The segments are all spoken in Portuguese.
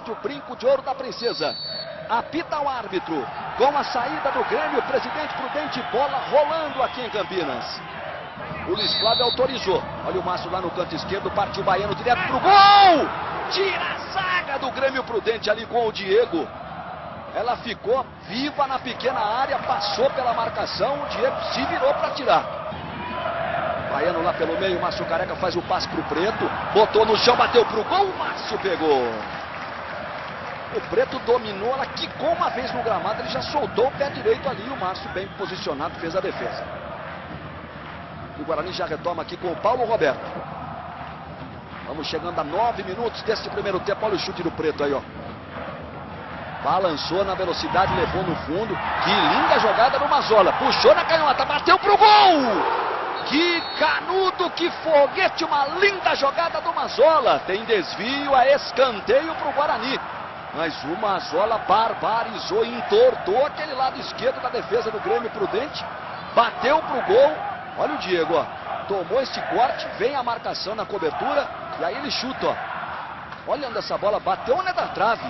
perde o brinco de ouro da princesa. Apita o árbitro. Com a saída do Grêmio, Presidente Prudente, bola rolando aqui em Campinas. O Luiz Flávio autorizou. Olha o Márcio lá no canto esquerdo, partiu o Baiano direto pro gol! Tira a zaga do Grêmio Prudente ali com o Diego. Ela ficou viva na pequena área, passou pela marcação, o Diego se virou para tirar. Baiano lá pelo meio, Márcio Careca faz o passe pro Preto, botou no chão, bateu pro gol, o Márcio pegou. O Preto dominou, ela quicou uma vez no gramado, ele já soltou o pé direito ali, o Márcio bem posicionado fez a defesa. O Guarani já retoma aqui com o Paulo Roberto. Vamos chegando a 9 minutos desse primeiro tempo, olha o chute do Preto aí, ó. Balançou na velocidade, levou no fundo. Que linda jogada no Mazzola. Puxou na canhota, bateu pro gol! Que canudo, que foguete, uma linda jogada do Mazzola. Tem desvio, a escanteio pro Guarani. Mas o Mazzola barbarizou, entortou aquele lado esquerdo da defesa do Grêmio Prudente. Bateu pro gol. Olha o Diego, ó. Tomou este corte, vem a marcação na cobertura. E aí ele chuta, ó. Olha onde essa bola bateu, onde é da trave.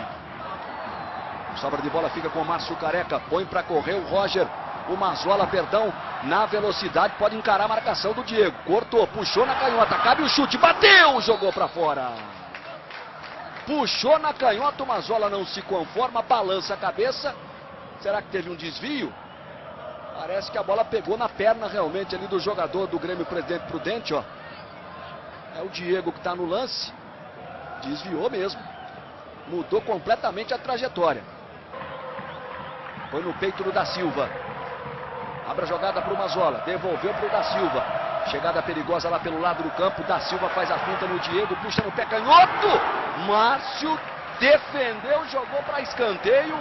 Sobra de bola fica com o Márcio Careca. Põe para correr o Roger. O Mazzola, perdão, na velocidade, pode encarar a marcação do Diego. Cortou, puxou na canhota, cabe o chute, bateu, jogou para fora. Puxou na canhota, o Mazzola não se conforma, balança a cabeça. Será que teve um desvio? Parece que a bola pegou na perna realmente ali do jogador do Grêmio Presidente Prudente, ó. É o Diego que está no lance. Desviou mesmo. Mudou completamente a trajetória. Foi no peito do Da Silva. Abre a jogada para o Mazzola. Devolveu para o Da Silva. Chegada perigosa lá pelo lado do campo. Da Silva faz a finta no Diego. Puxa no pé canhoto. Márcio defendeu, jogou para escanteio.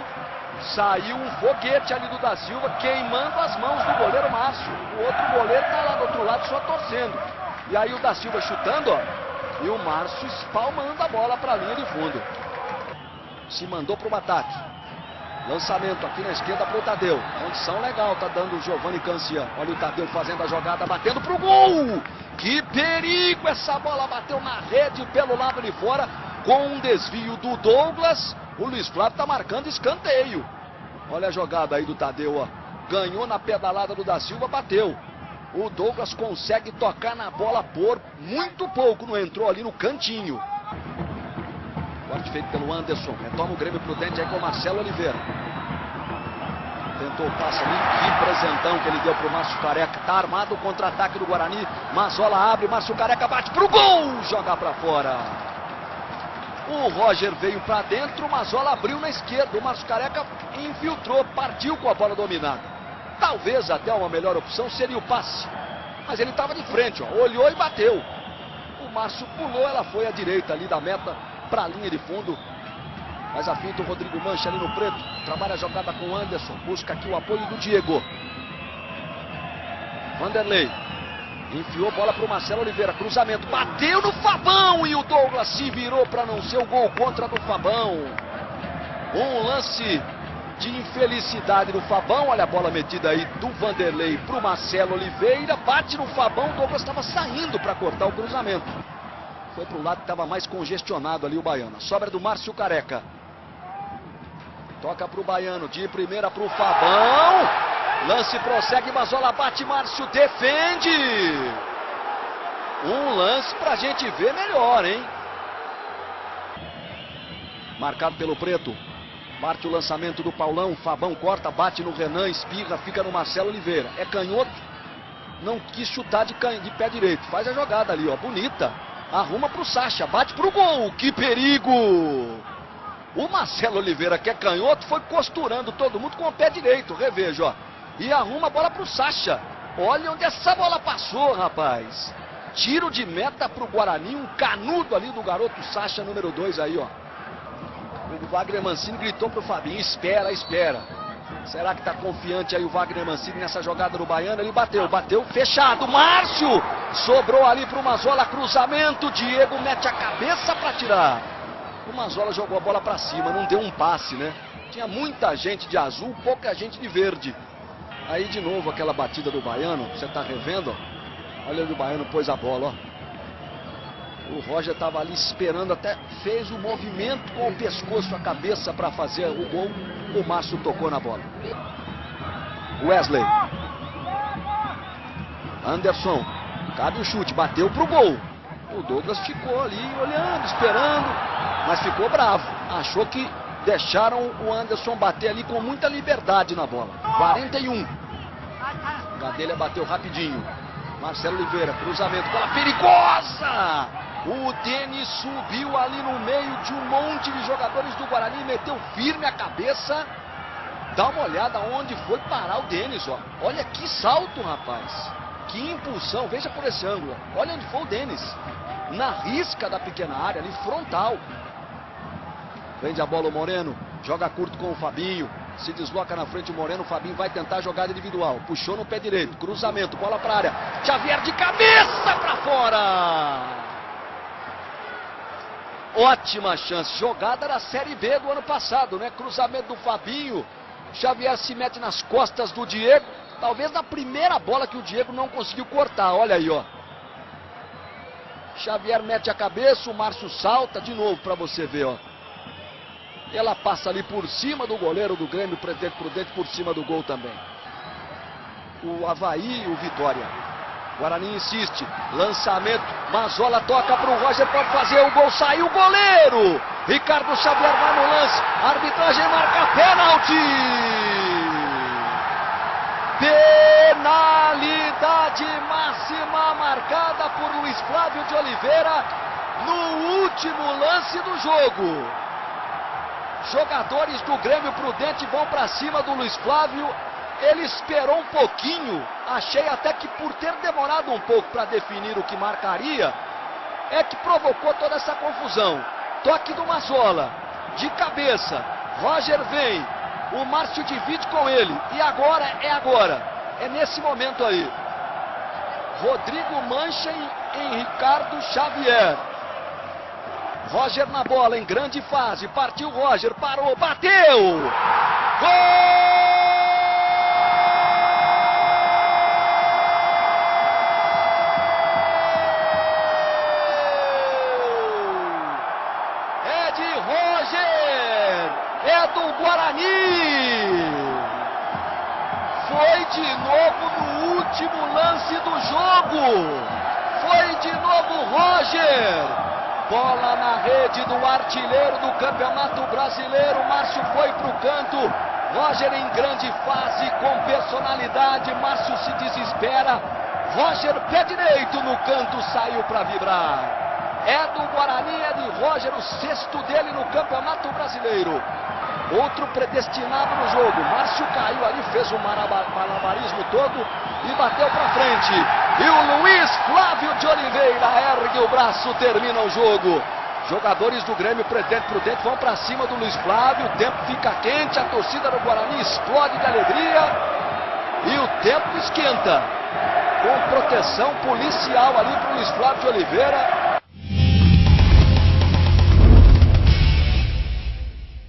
Saiu um foguete ali do Da Silva, queimando as mãos do goleiro Márcio. O outro goleiro está lá do outro lado só torcendo. E aí o Da Silva chutando, ó. E o Márcio espalmando a bola para a linha de fundo. Se mandou para o ataque. Lançamento aqui na esquerda para o Tadeu. Condição legal, tá dando o Giovanni Cancian. Olha o Tadeu fazendo a jogada, batendo pro gol. Que perigo, essa bola bateu na rede pelo lado de fora. Com um desvio do Douglas. O Luiz Flávio tá marcando escanteio. Olha a jogada aí do Tadeu, ó. Ganhou na pedalada do Da Silva, bateu. O Douglas consegue tocar na bola por muito pouco. Não entrou ali no cantinho. Corte feito pelo Anderson. Retoma o Grêmio Prudente aí com o Marcelo Oliveira. Tentou o passe ali. Que presentão que ele deu pro Márcio Careca. Tá armado o contra-ataque do Guarani. Mazzola abre. Márcio Careca bate pro gol. Joga pra fora. O Roger veio pra dentro. O Mazzola abriu na esquerda. O Márcio Careca infiltrou. Partiu com a bola dominada. Talvez até uma melhor opção seria o passe. Mas ele estava de frente, ó. Olhou e bateu. O Márcio pulou. Ela foi à direita ali da meta. Para a linha de fundo. Mas a finta o Rodrigo Mancha ali no Preto. Trabalha a jogada com o Anderson. Busca aqui o apoio do Diego. Vanderlei. Enfiou bola para o Marcelo Oliveira. Cruzamento. Bateu no Fabão. E o Douglas se virou para não ser o gol contra do Fabão. Um lance de infelicidade do Fabão. Olha a bola metida aí do Vanderlei para o Marcelo Oliveira. Bate no Fabão. O Douglas estava saindo para cortar o cruzamento. Foi para o lado que estava mais congestionado ali o Baiano. Sobra do Márcio Careca. Toca para o Baiano. De primeira para o Fabão. Lance prossegue. Mazzola bate. Márcio defende. Um lance para a gente ver melhor, hein? Marcado pelo Preto. Parte o lançamento do Paulão. Fabão corta. Bate no Renan. Espirra. Fica no Marcelo Oliveira. É canhoto. Não quis chutar de pé direito. Faz a jogada ali, ó. Bonita. Arruma pro Sacha, bate pro gol, que perigo! O Marcelo Oliveira, que é canhoto, foi costurando todo mundo com o pé direito, reveja, ó. E arruma a bola pro Sacha. Olha onde essa bola passou, rapaz. Tiro de meta pro Guarani, um canudo ali do garoto Sacha, número 2 aí, ó. O Wagner Mancini gritou pro Fabinho, espera, espera. Será que tá confiante aí o Wagner Mancini nessa jogada do Baiano? Ele bateu fechado. Márcio sobrou ali pro Mazzola, cruzamento. Diego mete a cabeça para tirar. O Mazzola jogou a bola para cima, não deu um passe, né? Tinha muita gente de azul, pouca gente de verde. Aí de novo aquela batida do Baiano, você tá revendo, ó. Olha onde o Baiano pôs a bola, ó. O Roger estava ali esperando, até fez o movimento com o pescoço, a cabeça para fazer o gol. O Márcio tocou na bola. Wesley. Anderson. Cabe o chute, bateu pro gol. O Douglas ficou ali olhando, esperando, mas ficou bravo. Achou que deixaram o Anderson bater ali com muita liberdade na bola. 41. Gadelha bateu rapidinho. Marcelo Oliveira, cruzamento, bola perigosa! O Denis subiu ali no meio de um monte de jogadores do Guarani, meteu firme a cabeça. Dá uma olhada onde foi parar o Denis, ó. Olha que salto, rapaz. Que impulsão, veja por esse ângulo. Olha onde foi o Denis. Na risca da pequena área, ali frontal. Prende a bola o Moreno, joga curto com o Fabinho. Se desloca na frente o Moreno, o Fabinho vai tentar jogada individual. Puxou no pé direito, cruzamento, bola para a área. Xavier de cabeça para fora. Ótima chance, jogada da Série B do ano passado, né? Cruzamento do Fabinho. Xavier se mete nas costas do Diego. Talvez na primeira bola que o Diego não conseguiu cortar, olha aí, ó. Xavier mete a cabeça, o Márcio salta de novo para você ver, ó. Ela passa ali por cima do goleiro do Grêmio, Presidente Prudente, por cima do gol também. O Avaí e o Vitória. Guarani insiste, lançamento, Mazola toca para o Roger, pode fazer o gol, saiu o goleiro. Ricardo Xavier vai no lance, a arbitragem marca pênalti. Penalidade máxima marcada por Luiz Flávio de Oliveira no último lance do jogo. Jogadores do Grêmio Prudente vão para cima do Luiz Flávio. Ele esperou um pouquinho. Achei até que por ter demorado um pouco para definir o que marcaria, é que provocou toda essa confusão. Toque do Mazola, de cabeça. Roger vem. O Márcio divide com ele. E agora é agora. É nesse momento aí. Rodrigo mancha em Ricardo Xavier. Roger na bola, em grande fase. Partiu Roger, parou, bateu! Gol! É de Roger! É do Guarani! Foi de novo no último lance do jogo! Foi de novo Roger! Bola na rede do artilheiro do Campeonato Brasileiro. Márcio foi para o canto. Roger em grande fase, com personalidade. Márcio se desespera. Roger, pé direito no canto, saiu para vibrar. É do Guarani, é de Roger, o sexto dele no Campeonato Brasileiro. Outro predestinado no jogo. Márcio caiu ali, fez o malabarismo todo e bateu para frente. E o Luiz Flávio de Oliveira ergue o braço, termina o jogo. Jogadores do Grêmio Presidente Prudente vão para cima do Luiz Flávio. O tempo fica quente, a torcida do Guarani explode de alegria. E o tempo esquenta. Com proteção policial ali para o Luiz Flávio de Oliveira.